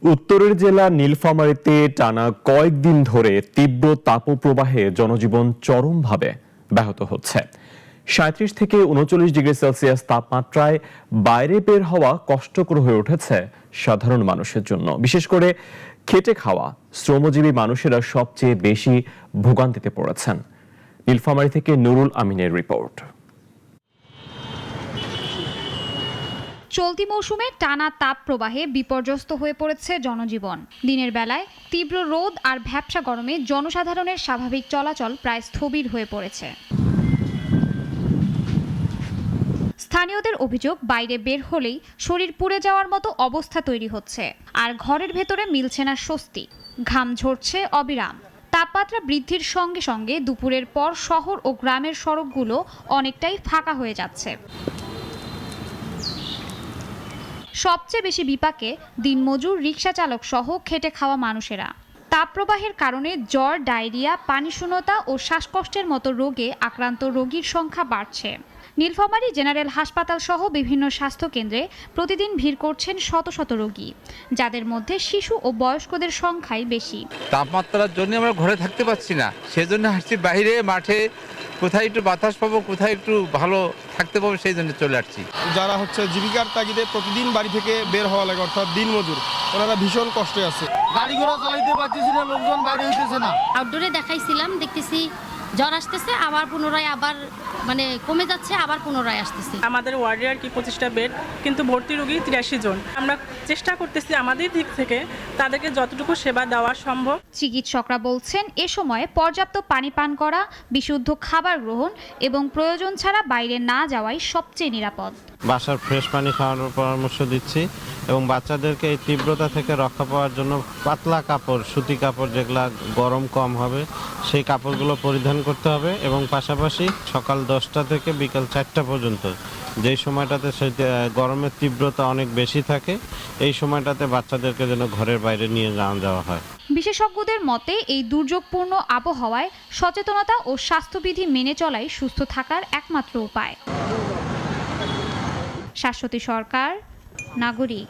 উত্তরের জেলা নীলফামারীতে টানা কয়েকদিন ধরে তীব্র তাপপ্রবাহে জনজীবন চরমভাবে ব্যাহত হচ্ছে। ৩৭ থেকে ৩৯ ডিগ্রি সেলসিয়াস তাপমাত্রায় বাইরে বের হওয়া কষ্টকর হয়ে উঠেছে সাধারণ মানুষের জন্য। বিশেষ করে খেটে খাওয়া শ্রমজীবী মানুষেরা সবচেয়ে বেশি ভোগান্তিতে পড়েছেন। নীলফামারী থেকে নুরুল আমিনের রিপোর্ট। চলতি মৌসুমে টানা তাপ প্রবাহে বিপর্যস্ত হয়ে পড়েছে জনজীবন। দিনের বেলায় তীব্র রোদ আর ভ্যাপসা গরমে জনসাধারণের স্বাভাবিক চলাচল প্রায় স্থবির হয়ে পড়েছে। স্থানীয়দের অভিযোগ, বাইরে বের হলেই শরীর পুড়ে যাওয়ার মতো অবস্থা তৈরি হচ্ছে, আর ঘরের ভেতরে মিলছে না স্বস্তি। ঘাম ঝরছে অবিরাম। তাপমাত্রা বৃদ্ধির সঙ্গে সঙ্গে দুপুরের পর শহর ও গ্রামের সড়কগুলো অনেকটাই ফাঁকা হয়ে যাচ্ছে। সবচেয়ে বেশি বিপাকে দিনমজুর, রিকশা চালক সহ খেটে খাওয়া মানুষেরা। তাপপ্রবাহের কারণে জ্বর, ডায়রিয়া, পানিশূন্যতা ও শ্বাসকষ্টের মতো রোগে আক্রান্ত রোগীর সংখ্যা বাড়ছে। নীলফামারী জেনারেল হাসপাতাল সহ বিভিন্ন স্বাস্থ্যকেন্দ্রে প্রতিদিন ভিড় করছেন শত শত রোগী, যাদের মধ্যে শিশু ও বয়স্কদের সংখ্যাই বেশি। তাপমাত্রার জন্য আমরা ঘরে থাকতে পারছি না, সেজন্য আসছি বাইরে মাঠে, কোথায় একটু বাতাস পাবো, কোথায় একটু ভালো থাকতে পাবো, সেই জন্য চলে আসছি। যারা জীবিকার তাগিদে প্রতিদিন বাড়ি থেকে বের হওয়া লাগে, অর্থাৎ দিনমজুর, ওনারা ভীষণ কষ্টে আছে। গাড়ি ঘোড়া চালাইতে পারতেছি না, লোকজন বাইরে হইতেছে না। আউটডোরে দেখাইছিলাম, দেখতেছি জ্বর আসতেছে, আবার পুনরায় কমে যাচ্ছে, আবার পুনরায় আসতেছে। আমাদের ওয়ার্ডে আর কি 25টা বেড, কিন্তু ভর্তি রোগী 83 জন। আমরা চেষ্টা করতেছি আমাদের দিক থেকে তাদেরকে যতটুকু সেবা দেওয়া সম্ভব। চিকিৎসকরা বলছেন, এ সময়ে পর্যাপ্ত পানি পান করা, বিশুদ্ধ খাবার গ্রহণ এবং প্রয়োজন ছাড়া বাইরে না যাওয়াই সবচেয়ে নিরাপদ। বাসার ফ্রেশ পানি খাওয়ানোর পরামর্শ দিচ্ছি এবং বাচ্চাদেরকে এই তীব্রতা থেকে রক্ষা পাওয়ার জন্য পাতলা কাপড়, সুতি কাপড়, যেগুলা গরম কম হবে, সেই কাপড়গুলো পরিধান করতে হবে এবং পাশাপাশি সকাল 10টা থেকে বিকাল 4টা পর্যন্ত, যেই সময়টাতে গরমের তীব্রতা অনেক বেশি থাকে, এই সময়টাতে বাচ্চাদেরকে যেন ঘরের বাইরে নিয়ে যাওয়া হয়। বিশেষজ্ঞদের মতে, এই দুর্যোগপূর্ণ আবহাওয়ায় সচেতনতা ও স্বাস্থ্যবিধি মেনে চলাই সুস্থ থাকার একমাত্র উপায়। শাশ্বতী সরকার, নাগরিক।